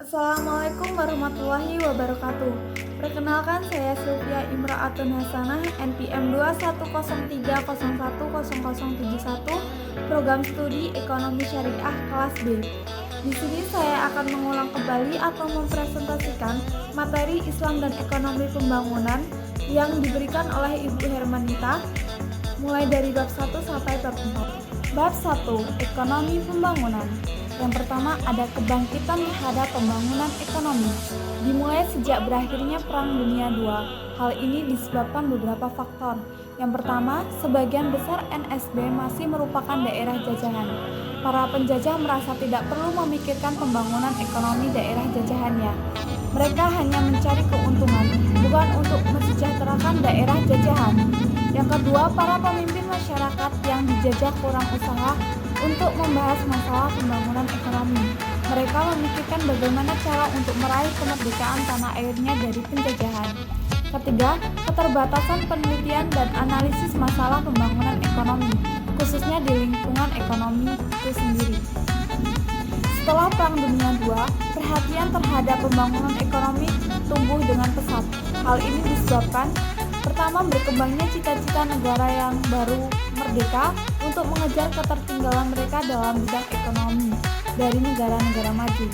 Assalamualaikum warahmatullahi wabarakatuh. Perkenalkan, saya Sylvia Imraatun Hasanah, NPM 21030101071, Program Studi Ekonomi Syariah kelas B. Di sini saya akan mengulang kembali atau mempresentasikan materi Islam dan Ekonomi Pembangunan yang diberikan oleh Ibu Hermanita mulai dari bab 1 sampai bab 4. Bab 1, Ekonomi Pembangunan. Yang pertama ada kebangkitan terhadap pembangunan ekonomi. Dimulai sejak berakhirnya Perang Dunia II. Hal ini disebabkan beberapa faktor. Yang pertama, sebagian besar NSB masih merupakan daerah jajahan. Para penjajah merasa tidak perlu memikirkan pembangunan ekonomi daerah jajahannya. Mereka hanya mencari keuntungan, bukan untuk mensejahterakan daerah jajahan. Yang kedua, para pemimpin masyarakat yang dijajah kurang usaha untuk membahas masalah pembangunan ekonomi. Mereka memikirkan bagaimana cara untuk meraih kemerdekaan tanah airnya dari penjajahan. Ketiga, keterbatasan penelitian dan analisis masalah pembangunan ekonomi, khususnya di lingkungan ekonomi itu sendiri. Setelah Perang Dunia II, perhatian terhadap pembangunan ekonomi tumbuh dengan pesat. Hal ini disebabkan pertama, berkembangnya cita-cita negara yang baru merdeka untuk mengejar ketertinggalan mereka dalam bidang ekonomi dari negara-negara maju.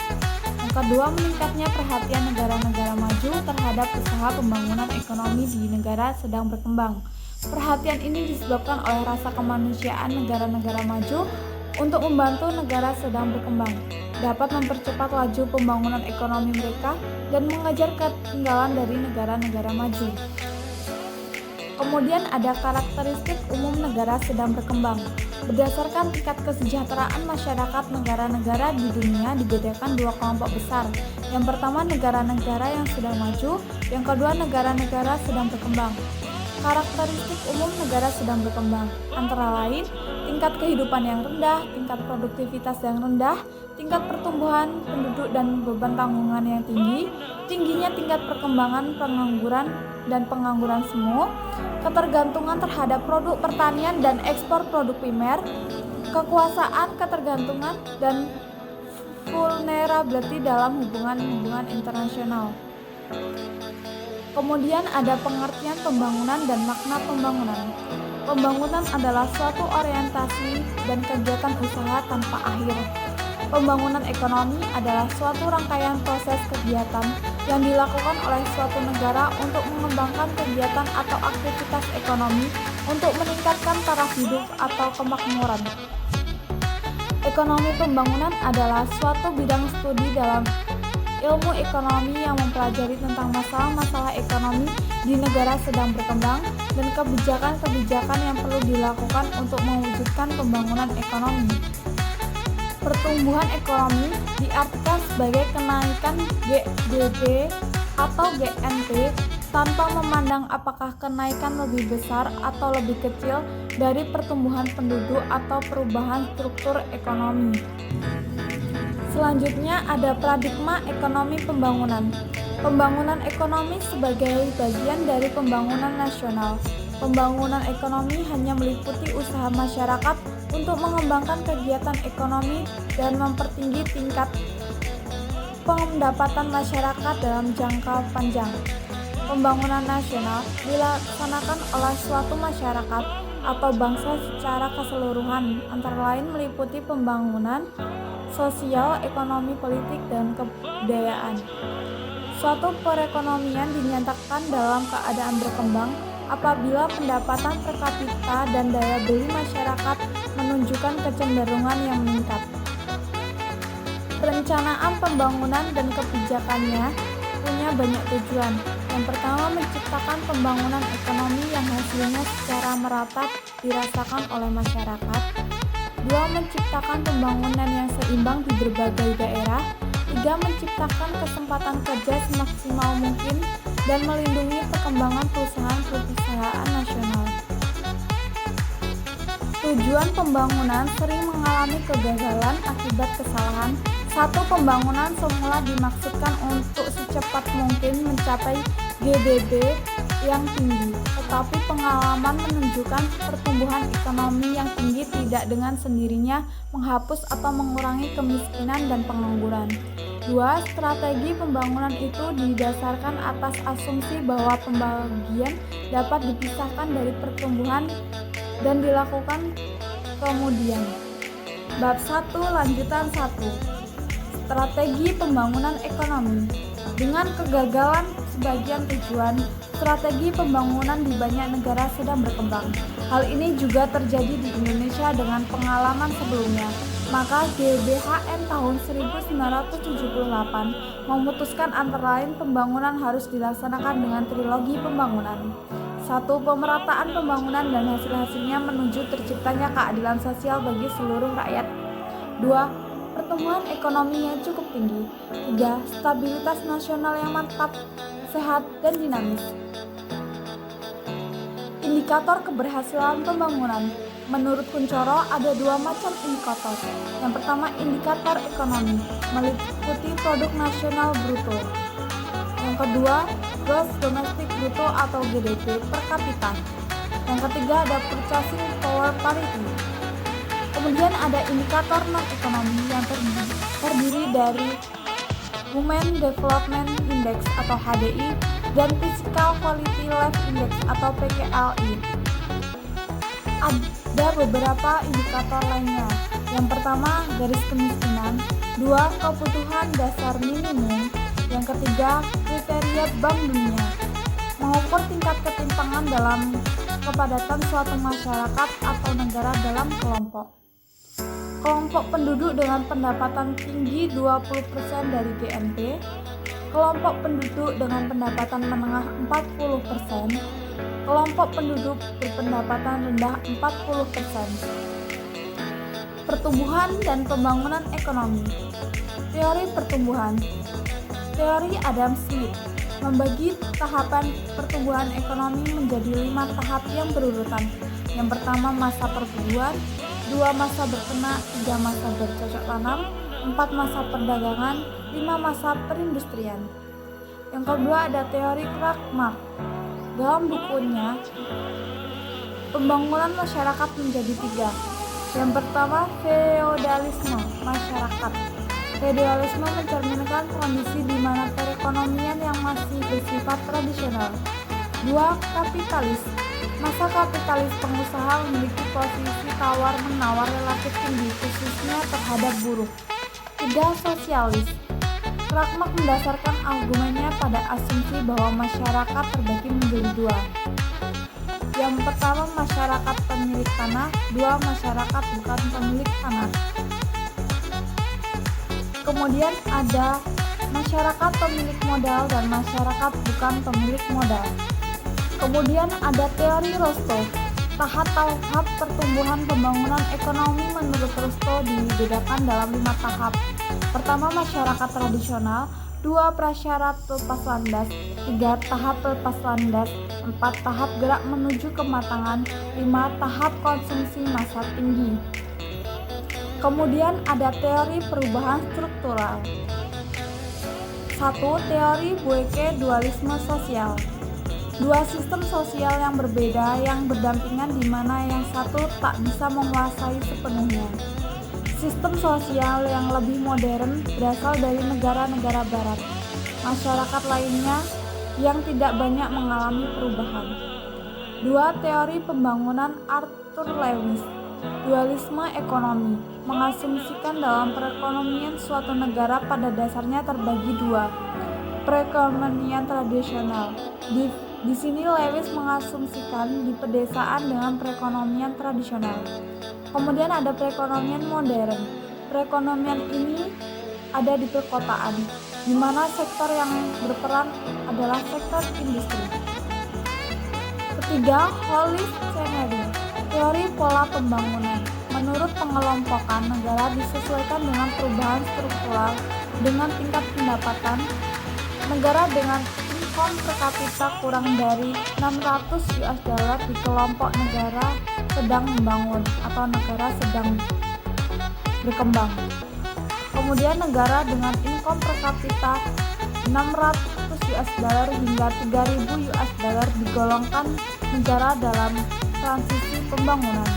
Yang kedua, meningkatnya perhatian negara-negara maju terhadap usaha pembangunan ekonomi di negara sedang berkembang. Perhatian ini disebabkan oleh rasa kemanusiaan negara-negara maju untuk membantu negara sedang berkembang, dapat mempercepat laju pembangunan ekonomi mereka dan mengejar ketertinggalan dari negara-negara maju. Kemudian ada karakteristik umum negara sedang berkembang. Berdasarkan tingkat kesejahteraan masyarakat, negara-negara di dunia dibedakan dua kelompok besar. Yang pertama, negara-negara yang sudah maju, yang kedua, negara-negara sedang berkembang. Karakteristik umum negara sedang berkembang antara lain tingkat kehidupan yang rendah, tingkat produktivitas yang rendah, tingkat pertumbuhan penduduk dan beban tanggungan yang tinggi, tingginya tingkat perkembangan pengangguran dan pengangguran semu, ketergantungan terhadap produk pertanian dan ekspor produk primer, kekuasaan, ketergantungan, dan vulnerability dalam hubungan-hubungan internasional. Kemudian ada pengertian pembangunan dan makna pembangunan. Pembangunan adalah suatu orientasi dan kegiatan usaha tanpa akhir. Pembangunan ekonomi adalah suatu rangkaian proses kegiatan yang dilakukan oleh suatu negara untuk mengembangkan kegiatan atau aktivitas ekonomi untuk meningkatkan taraf hidup atau kemakmuran. Ekonomi pembangunan adalah suatu bidang studi dalam ilmu ekonomi yang mempelajari tentang masalah-masalah ekonomi di negara sedang berkembang dan kebijakan-kebijakan yang perlu dilakukan untuk mewujudkan pembangunan ekonomi. Pertumbuhan ekonomi diartikan sebagai kenaikan GDP atau GNP tanpa memandang apakah kenaikan lebih besar atau lebih kecil dari pertumbuhan penduduk atau perubahan struktur ekonomi. Selanjutnya ada paradigma ekonomi pembangunan. Pembangunan ekonomi sebagai bagian dari pembangunan nasional. Pembangunan ekonomi hanya meliputi usaha masyarakat untuk mengembangkan kegiatan ekonomi dan mempertinggi tingkat pendapatan masyarakat dalam jangka panjang. Pembangunan nasional dilaksanakan oleh suatu masyarakat atau bangsa secara keseluruhan, antara lain meliputi pembangunan sosial, ekonomi, politik, dan kebudayaan. Suatu perekonomian dinyatakan dalam keadaan berkembang apabila pendapatan per kapita dan daya beli masyarakat menunjukkan kecenderungan yang meningkat. Perencanaan pembangunan dan kebijakannya punya banyak tujuan. Yang pertama, menciptakan pembangunan ekonomi yang hasilnya secara merata dirasakan oleh masyarakat. Dua, menciptakan pembangunan yang seimbang di berbagai daerah. Tiga, menciptakan kesempatan kerja semaksimal mungkin dan melindungi perkembangan perusahaan-perusahaan nasional. Tujuan pembangunan sering mengalami kegagalan akibat kesalahan. Satu, pembangunan semula dimaksudkan untuk secepat mungkin mencapai GDP yang tinggi, tetapi pengalaman menunjukkan pertumbuhan ekonomi yang tinggi tidak dengan sendirinya menghapus atau mengurangi kemiskinan dan pengangguran. 2. Strategi pembangunan itu didasarkan atas asumsi bahwa pembagian dapat dipisahkan dari pertumbuhan dan dilakukan kemudian. Bab 1 lanjutan 1. Strategi pembangunan ekonomi. Dengan kegagalan sebagian tujuan, strategi pembangunan di banyak negara sedang berkembang. Hal ini juga terjadi di Indonesia dengan pengalaman sebelumnya. Maka GBHN tahun 1978 memutuskan antara lain pembangunan harus dilaksanakan dengan trilogi pembangunan. 1. Pemerataan pembangunan dan hasil-hasilnya menuju terciptanya keadilan sosial bagi seluruh rakyat. 2. Pertumbuhan ekonomi yang cukup tinggi. 3. Stabilitas nasional yang mantap, sehat, dan dinamis. Indikator keberhasilan pembangunan. Menurut Kuncoro ada dua macam indikator. Yang pertama indikator ekonomi, meliputi produk nasional bruto. Yang kedua, gross domestic bruto atau GDP per kapita. Yang ketiga ada purchasing power parity. Kemudian ada indikator non-ekonomi yang terdiri dari Human Development Index atau HDI dan Physical Quality Life Index atau PQLI. Ada beberapa indikator lainnya. Yang pertama, garis kemiskinan. 2. Kebutuhan dasar minimum. Yang ketiga, kriteria Bank Dunia. Mengukur tingkat ketimpangan dalam kepadatan suatu masyarakat atau negara dalam kelompok. Kelompok penduduk dengan pendapatan tinggi 20% dari GNP, kelompok penduduk dengan pendapatan menengah 40%, kelompok penduduk berpendapatan rendah 40%. Pertumbuhan dan pembangunan ekonomi. Teori pertumbuhan. Teori Adam Smith membagi tahapan pertumbuhan ekonomi menjadi 5 tahap yang berurutan. Yang pertama masa pertumbuhan, 2 masa berternak, 3 masa bercocok tanam, 4 masa perdagangan, 5 masa perindustrian. Yang kedua ada teori Karl Marx. Dalam bukunya, pembangunan masyarakat menjadi 3. Yang pertama, feodalisme masyarakat. Feodalisme mencerminkan kondisi di mana perekonomian yang masih bersifat tradisional. 2. Kapitalis. Masa kapitalis pengusaha memiliki posisi tawar-menawar relatif tinggi khususnya terhadap buruh. 3. Sosialis. Karl Marx mendasarkan argumennya pada asumsi bahwa masyarakat terbagi menjadi 2. Yang pertama masyarakat pemilik tanah, 2 masyarakat bukan pemilik tanah. Kemudian ada masyarakat pemilik modal dan masyarakat bukan pemilik modal. Kemudian ada teori Rostow. Tahap-tahap pertumbuhan pembangunan ekonomi menurut Rostow dibedakan dalam 5 tahap. Pertama masyarakat tradisional, 2 prasyarat pelepas landas, 3 tahap pelepas landas, 4 tahap gerak menuju kematangan, 5 tahap konsumsi massa tinggi. Kemudian ada teori perubahan struktural. 1. Teori Bueke dualisme sosial. 2 sistem sosial yang berbeda yang berdampingan di mana yang satu tak bisa menguasai sepenuhnya. Sistem sosial yang lebih modern berasal dari negara-negara barat. Masyarakat lainnya yang tidak banyak mengalami perubahan. 2. Teori pembangunan Arthur Lewis. Dualisme ekonomi mengasumsikan dalam perekonomian suatu negara pada dasarnya terbagi 2. Perekonomian tradisional. Di sini Lewis mengasumsikan di pedesaan dengan perekonomian tradisional. Kemudian ada perekonomian modern. Perekonomian ini ada di perkotaan, di mana sektor yang berperan adalah sektor industri. Ketiga, Hollis Kennedy. Teori pola pembangunan. Menurut pengelompokan negara disesuaikan dengan perubahan struktural dengan tingkat pendapatan. Negara dengan income per kapita kurang dari 600 US dollar di kelompok negara sedang membangun atau negara sedang berkembang. Kemudian negara dengan income per kapita 600 US dollar hingga 3.000 US dollar digolongkan negara dalam transisi pembangunan.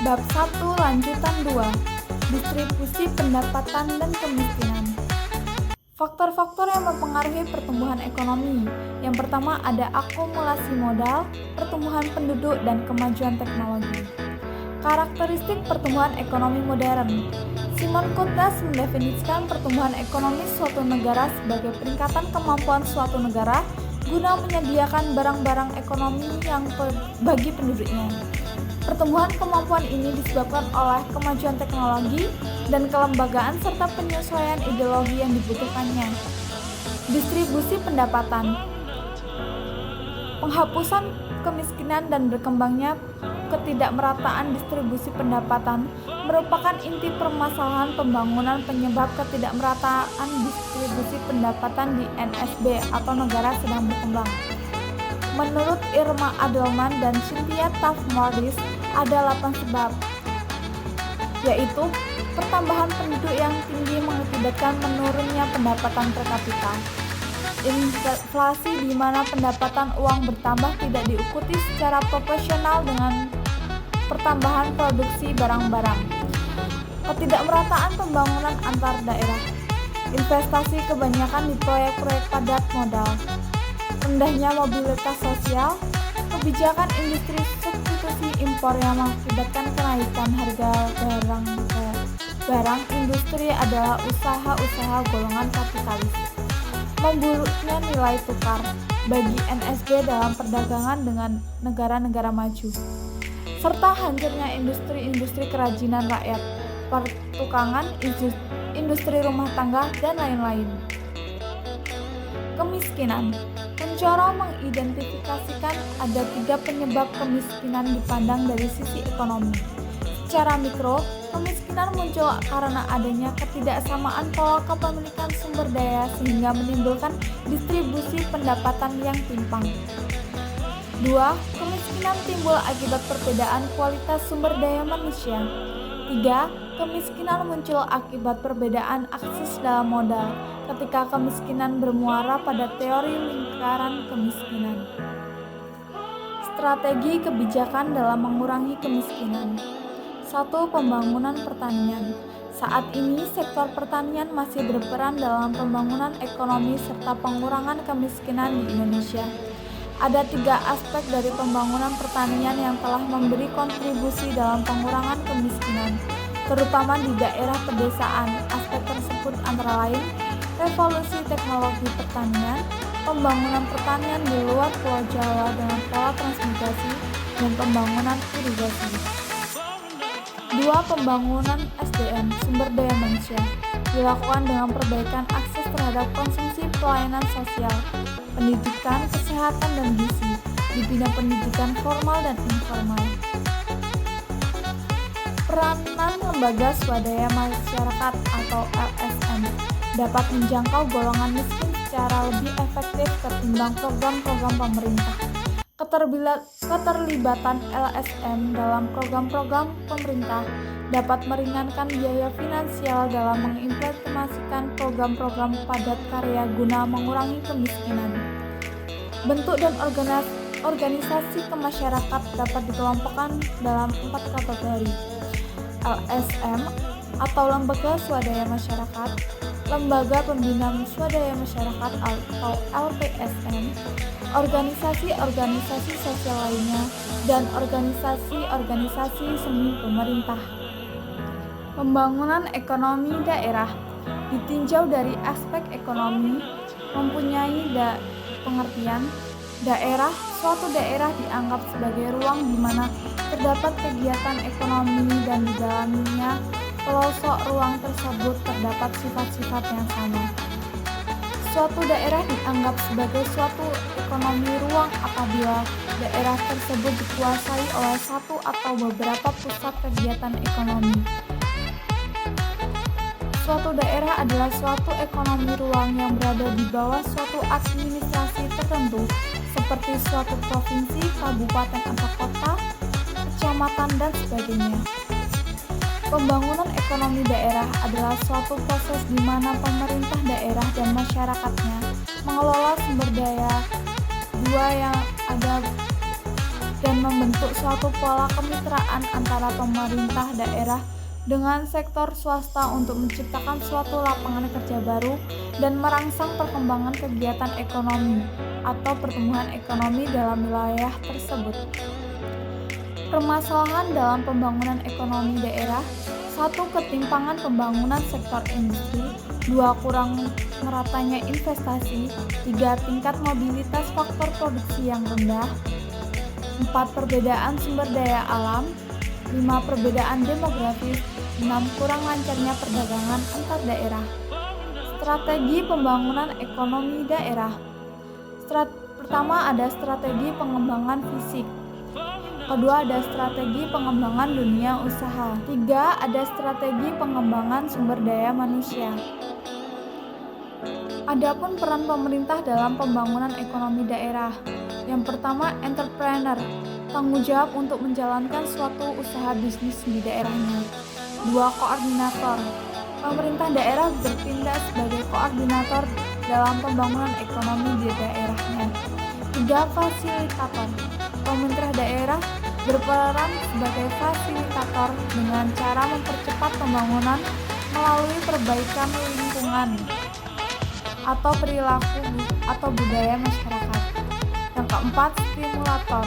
Bab 1 lanjutan 2. Distribusi pendapatan dan kemiskinan. Faktor-faktor yang mempengaruhi pertumbuhan ekonomi. Yang pertama ada akumulasi modal, pertumbuhan penduduk, dan kemajuan teknologi. Karakteristik pertumbuhan ekonomi modern. Simon Kutas mendefinisikan pertumbuhan ekonomi suatu negara sebagai peningkatan kemampuan suatu negara guna menyediakan barang-barang ekonomi yang bagi penduduknya. Pertumbuhan kemampuan ini disebabkan oleh kemajuan teknologi dan kelembagaan serta penyesuaian ideologi yang dibutuhkannya. Distribusi pendapatan. Penghapusan kemiskinan dan berkembangnya ketidakmerataan distribusi pendapatan merupakan inti permasalahan pembangunan penyebab ketidakmerataan distribusi pendapatan di NSB atau negara sedang berkembang. Menurut Irma Adelman dan Cynthia Taft Morris, ada 8 sebab, yaitu pertambahan penduduk yang tinggi mengakibatkan menurunnya pendapatan per kapita, inflasi di mana pendapatan uang bertambah tidak diikuti secara proporsional dengan pertambahan produksi barang-barang, ketidakmerataan pembangunan antar daerah, investasi kebanyakan di proyek-proyek padat modal, rendahnya mobilitas sosial, kebijakan industri substitusi impor yang mengakibatkan kenaikan harga barang industri adalah usaha-usaha golongan kapitalis, memburuknya nilai tukar bagi NSB dalam perdagangan dengan negara-negara maju, serta hancurnya industri-industri kerajinan rakyat, pertukangan, industri rumah tangga, dan lain-lain. Kemiskinan. Kuncoro mengidentifikasikan ada 3 penyebab kemiskinan dipandang dari sisi ekonomi. Secara mikro, kemiskinan muncul karena adanya ketidaksamaan pola kepemilikan sumber daya sehingga menimbulkan distribusi pendapatan yang timpang. 2. Kemiskinan timbul akibat perbedaan kualitas sumber daya manusia. 3. Kemiskinan muncul akibat perbedaan akses dalam modal, ketika kemiskinan bermuara pada teori lingkaran kemiskinan. Strategi kebijakan dalam mengurangi kemiskinan. 1. Pembangunan pertanian. Saat ini sektor pertanian masih berperan dalam pembangunan ekonomi serta pengurangan kemiskinan di Indonesia. Ada 3 aspek dari pembangunan pertanian yang telah memberi kontribusi dalam pengurangan kemiskinan, terutama di daerah pedesaan. Aspek tersebut antara lain revolusi teknologi pertanian, pembangunan pertanian di luar Pulau Jawa dengan pola transmigrasi, dan pembangunan irigasi. 2. Pembangunan SDM, sumber daya manusia, dilakukan dengan perbaikan akses terhadap konsumsi pelayanan sosial, pendidikan, kesehatan, dan gizi, di bidang pendidikan formal dan informal. Peranan lembaga swadaya masyarakat atau LSM dapat menjangkau golongan miskin secara lebih efektif ketimbang program-program pemerintah. Keterlibatan LSM dalam program-program pemerintah dapat meringankan biaya finansial dalam mengimplementasikan program-program padat karya guna mengurangi kemiskinan. Bentuk dan organisasi kemasyarakat dapat dikelompokkan dalam 4 kategori: LSM atau Lembaga Swadaya Masyarakat, Lembaga Pembinaan Swadaya Masyarakat atau LPSM, organisasi-organisasi sosial lainnya, dan organisasi-organisasi semi pemerintah. Pembangunan ekonomi daerah ditinjau dari aspek ekonomi, mempunyai pengertian daerah. Suatu daerah dianggap sebagai ruang di mana terdapat kegiatan ekonomi dan di dalamnya pelosok ruang tersebut terdapat sifat-sifat yang sama. Suatu daerah dianggap sebagai suatu ekonomi ruang apabila daerah tersebut dikuasai oleh satu atau beberapa pusat kegiatan ekonomi. Suatu daerah adalah suatu ekonomi ruang yang berada di bawah suatu administrasi tertentu, seperti suatu provinsi, kabupaten atau kota, kecamatan, dan sebagainya. Pembangunan ekonomi daerah adalah suatu proses di mana pemerintah daerah dan masyarakatnya mengelola sumber daya yang ada dan membentuk suatu pola kemitraan antara pemerintah daerah dengan sektor swasta untuk menciptakan suatu lapangan kerja baru dan merangsang perkembangan kegiatan ekonomi atau pertumbuhan ekonomi dalam wilayah tersebut. Permasalahan dalam pembangunan ekonomi daerah: 1. Ketimpangan pembangunan sektor industri. 2. Kurang meratanya investasi. 3. Tingkat mobilitas faktor produksi yang rendah. 4. Perbedaan sumber daya alam. 5. Perbedaan demografis. 6. Kurang lancarnya perdagangan antar daerah. Strategi pembangunan ekonomi daerah. Pertama ada strategi pengembangan fisik. Kedua ada strategi pengembangan dunia usaha. 3. Ada strategi pengembangan sumber daya manusia. Adapun peran pemerintah dalam pembangunan ekonomi daerah. Yang pertama, entrepreneur, tanggung jawab untuk menjalankan suatu usaha bisnis di daerahnya. 2. Koordinator, pemerintah daerah bertindak sebagai koordinator dalam pembangunan ekonomi di daerahnya. 3. Fasilitator, pemerintah daerah berperan sebagai fasilitator dengan cara mempercepat pembangunan melalui perbaikan lingkungan atau perilaku atau budaya masyarakat. Yang keempat, stimulator,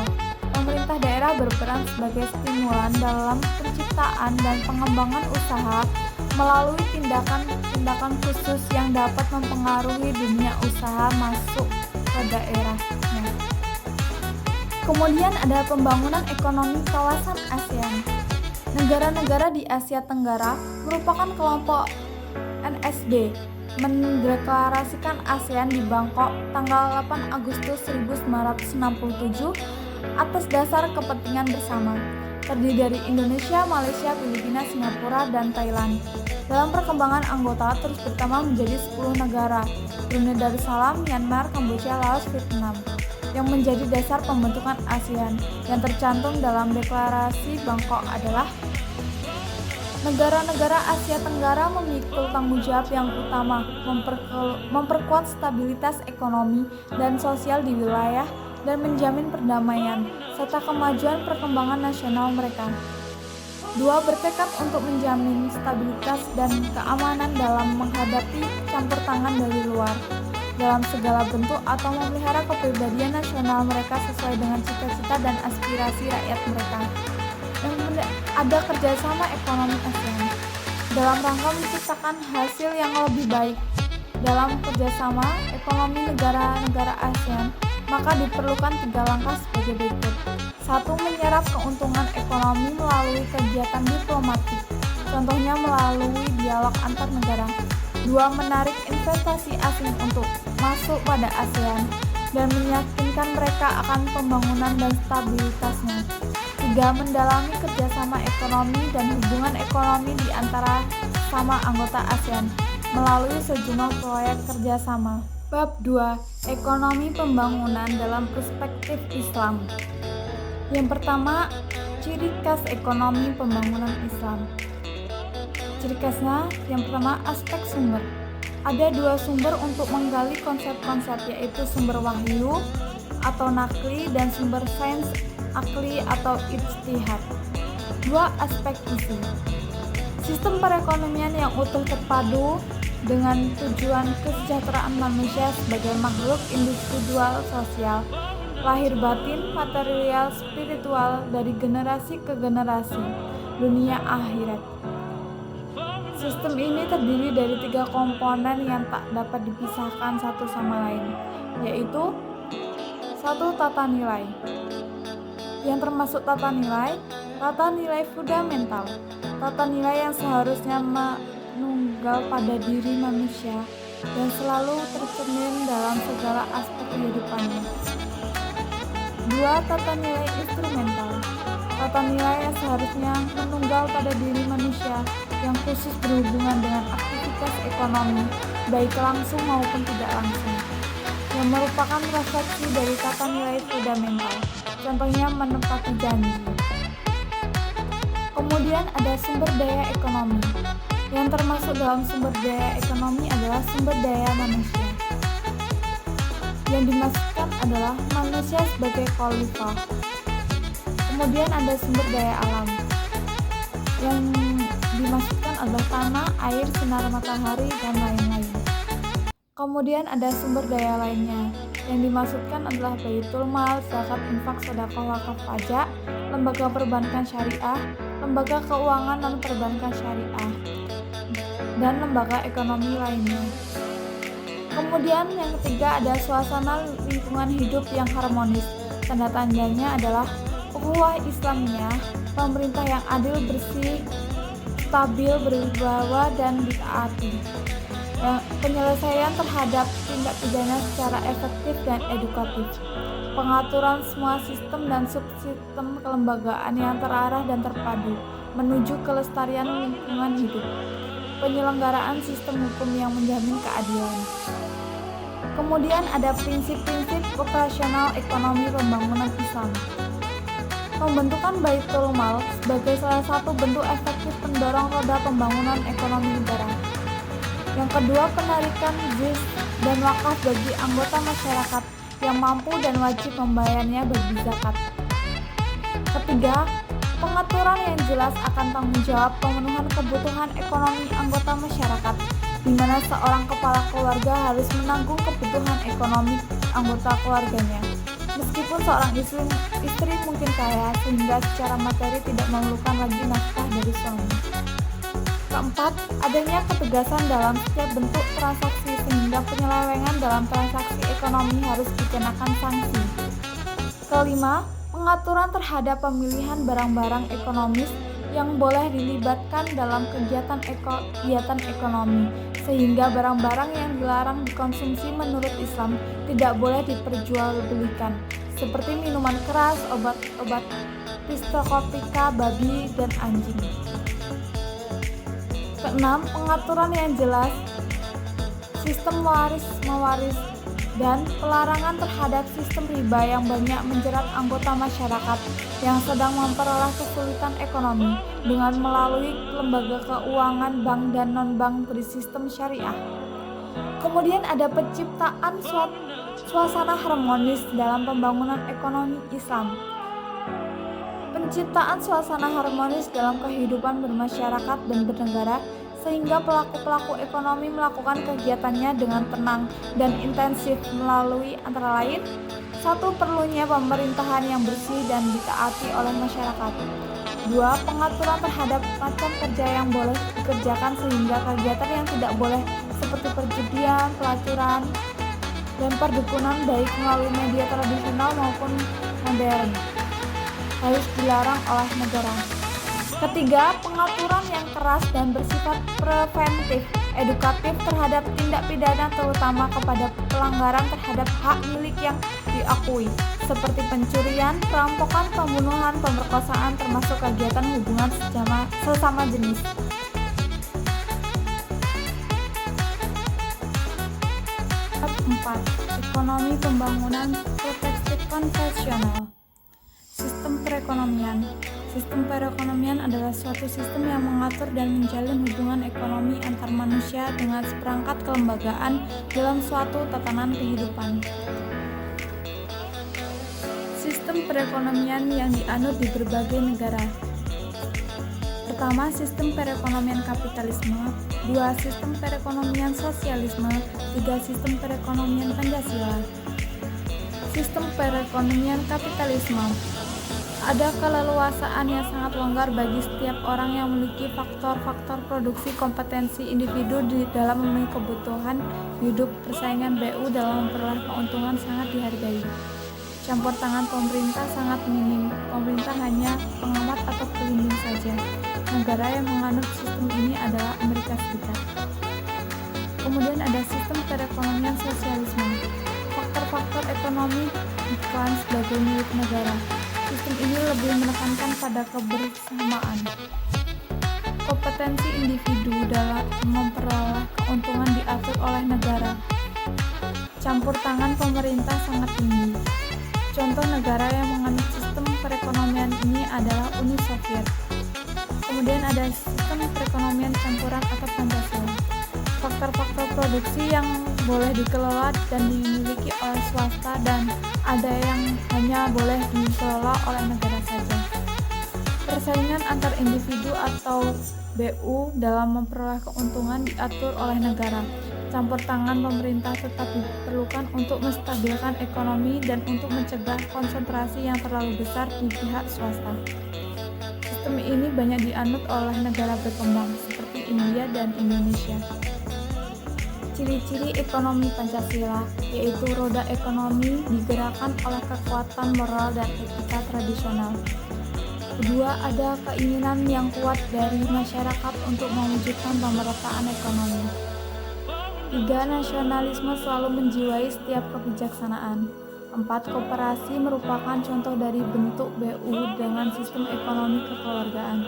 pemerintah daerah berperan sebagai stimulan dalam penciptaan dan pengembangan usaha melalui tindakan-tindakan khusus yang dapat mempengaruhi dunia usaha masuk ke daerahnya. Kemudian ada pembangunan ekonomi kawasan ASEAN. Negara-negara di Asia Tenggara merupakan kelompok NSD mendeklarasikan ASEAN di Bangkok tanggal 8 Agustus 1967 atas dasar kepentingan bersama. Terdiri dari Indonesia, Malaysia, Filipina, Singapura, dan Thailand. Dalam perkembangan anggota terus bertambah menjadi 10 negara: Brunei Darussalam, Myanmar, Kamboja, Laos, Vietnam, yang menjadi dasar pembentukan ASEAN. Yang tercantum dalam deklarasi Bangkok adalah: negara-negara Asia Tenggara memikul tanggung jawab yang utama memperkuat stabilitas ekonomi dan sosial di wilayah dan menjamin perdamaian serta kemajuan perkembangan nasional mereka. 2. Bertekad untuk menjamin stabilitas dan keamanan dalam menghadapi campur tangan dari luar dalam segala bentuk atau memelihara kepribadian nasional mereka sesuai dengan cita-cita dan aspirasi rakyat mereka. Yang ada kerjasama ekonomi ASEAN dalam rangka menciptakan hasil yang lebih baik. Dalam kerjasama ekonomi negara-negara ASEAN, maka diperlukan 3 langkah sebagai berikut. 1. Menyerap keuntungan ekonomi melalui kegiatan diplomatik, contohnya melalui dialog antar negara. 2. Menarik investasi asing untuk masuk pada ASEAN dan meyakinkan mereka akan pembangunan dan stabilitasnya. 3. Mendalami kerjasama ekonomi dan hubungan ekonomi di antara sama anggota ASEAN melalui sejumlah proyek kerjasama. Bab 2. Ekonomi pembangunan dalam perspektif Islam. Yang pertama, ciri khas ekonomi pembangunan Islam. Ciri khasnya, yang pertama, aspek sumber. Ada 2 sumber untuk menggali konsep-konsep, yaitu sumber wahyu atau nakli dan sumber sains akli atau ijtihad. 2. Aspek isi. Sistem perekonomian yang utuh terpadu dengan tujuan kesejahteraan manusia sebagai makhluk individual sosial, lahir batin, material, spiritual dari generasi ke generasi, dunia akhirat. Sistem ini terdiri dari 3 komponen yang tak dapat dipisahkan satu sama lain, yaitu 1. Tata nilai, yang termasuk tata nilai fundamental, tata nilai yang seharusnya menunggal pada diri manusia dan selalu tercermin dalam segala aspek kehidupannya. 2. Tata nilai instrumental, tata nilai yang seharusnya menunggal pada diri manusia yang khusus berhubungan dengan aktivitas ekonomi, baik langsung maupun tidak langsung, yang merupakan refleksi dari tata nilai fundamental, contohnya menepati janji. Kemudian ada sumber daya ekonomi, yang termasuk dalam sumber daya ekonomi adalah sumber daya manusia. Yang dimaksudkan adalah manusia sebagai khalifah. Kemudian ada sumber daya alam, yang dimaksudkan adalah tanah, air, sinar matahari, dan lain-lain. Kemudian ada sumber daya lainnya. Yang dimaksudkan adalah baitul mal, zakat, infak, sedekah, wakaf, pajak, lembaga perbankan syariah, lembaga keuangan non perbankan syariah, dan lembaga ekonomi lainnya. Kemudian yang ketiga ada suasana lingkungan hidup yang harmonis. Tanda-tandanya adalah ukhuwah Islamiyah, pemerintah yang adil, bersih, stabil, berwibawa, dan ditaati. Penyelesaian terhadap tindak pidana secara efektif dan edukatif. Pengaturan semua sistem dan subsistem kelembagaan yang terarah dan terpadu menuju kelestarian lingkungan hidup. Penyelenggaraan sistem hukum yang menjamin keadilan. Kemudian ada prinsip-prinsip operasional ekonomi pembangunan Islam. Pembentukan Baitul Mal sebagai salah satu bentuk efektif pendorong roda pembangunan ekonomi negara. Yang kedua, penarikan zis dan wakaf bagi anggota masyarakat yang mampu dan wajib membayarnya bagi zakat. Ketiga, pengaturan yang jelas akan tanggung jawab pemenuhan kebutuhan ekonomi anggota masyarakat, di mana seorang kepala keluarga harus menanggung kebutuhan ekonomi anggota keluarganya. Meskipun seorang istri mungkin kaya sehingga secara materi tidak memerlukan lagi nafkah dari suami. Keempat, adanya ketegasan dalam setiap bentuk transaksi sehingga penyelewengan dalam transaksi ekonomi harus dikenakan sanksi. Kelima, pengaturan terhadap pemilihan barang-barang ekonomis yang boleh dilibatkan dalam kegiatan ekonomi, sehingga barang-barang yang dilarang dikonsumsi menurut Islam tidak boleh diperjualbelikan, seperti minuman keras, obat-obat psikotropika, babi, dan anjing. Keenam, pengaturan yang jelas sistem waris-mewaris dan pelarangan terhadap sistem riba yang banyak menjerat anggota masyarakat yang sedang memperoleh kesulitan ekonomi dengan melalui lembaga keuangan, bank, dan non-bank bersistem syariah. Kemudian ada penciptaan suasana harmonis dalam pembangunan ekonomi Islam. Penciptaan suasana harmonis dalam kehidupan bermasyarakat dan bernegara sehingga pelaku-pelaku ekonomi melakukan kegiatannya dengan tenang dan intensif melalui antara lain: 1. Perlunya pemerintahan yang bersih dan ditaati oleh masyarakat. 2. Pengaturan terhadap macam kerja yang boleh dikerjakan sehingga kegiatan yang tidak boleh seperti perjudian, pelacuran, dan perdukunan baik melalui media tradisional maupun modern harus dilarang oleh negara. Ketiga, pengaturan yang keras dan bersifat preventif, edukatif terhadap tindak pidana terutama kepada pelanggaran terhadap hak milik yang diakui, seperti pencurian, perampokan, pembunuhan, pemerkosaan, termasuk kegiatan hubungan sesama jenis. Bab 4. Ekonomi pembangunan proteksi konvensional. Sistem perekonomian. Sistem perekonomian adalah suatu sistem yang mengatur dan menjalin hubungan ekonomi antar manusia dengan seperangkat kelembagaan dalam suatu tatanan kehidupan. Sistem perekonomian yang dianut di berbagai negara. Pertama, sistem perekonomian kapitalisme. 2. Sistem perekonomian sosialisme. 3. Sistem perekonomian Pancasila. Sistem perekonomian kapitalisme. Ada keleluasaan yang sangat longgar bagi setiap orang yang memiliki faktor-faktor produksi kompetensi individu di dalam memenuhi kebutuhan hidup. Persaingan BU dalam memperoleh keuntungan sangat dihargai. Campur tangan pemerintah sangat minim. Pemerintah hanya pengamat atau pelindung saja. Negara yang menganut sistem ini adalah Amerika Serikat. Kemudian ada sistem perekonomian sosialisme. Faktor-faktor ekonomi diklaim sebagai milik negara. Sistem ini lebih menekankan pada kebersamaan. Kompetensi individu dalam memperoleh keuntungan diatur oleh negara. Campur tangan pemerintah sangat tinggi. Contoh negara yang menganut sistem perekonomian ini adalah Uni Soviet. Kemudian ada sistem perekonomian campuran atau Pancasila. Faktor-faktor produksi yang boleh dikelola dan dimiliki oleh swasta dan ada yang hanya boleh dikelola oleh negara saja. Persaingan antar individu atau BU dalam memperoleh keuntungan diatur oleh negara. Campur tangan pemerintah tetap diperlukan untuk menstabilkan ekonomi dan untuk mencegah konsentrasi yang terlalu besar di pihak swasta. Sistem ini banyak dianut oleh negara berkembang seperti India dan Indonesia. Ciri-ciri ekonomi Pancasila, yaitu roda ekonomi digerakkan oleh kekuatan moral dan etika tradisional. Kedua, ada keinginan yang kuat dari masyarakat untuk mewujudkan pemerataan ekonomi. Tiga, nasionalisme selalu menjiwai setiap kebijaksanaan. Empat, koperasi merupakan contoh dari bentuk BU dengan sistem ekonomi kekeluargaan.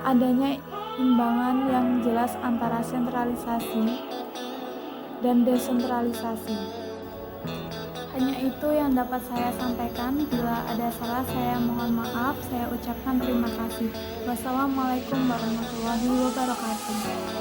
Adanya imbangan yang jelas antara sentralisasi dan desentralisasi. Hanya itu yang dapat saya sampaikan. Bila ada salah, saya mohon maaf. Saya ucapkan terima kasih. Wassalamualaikum warahmatullahi wabarakatuh.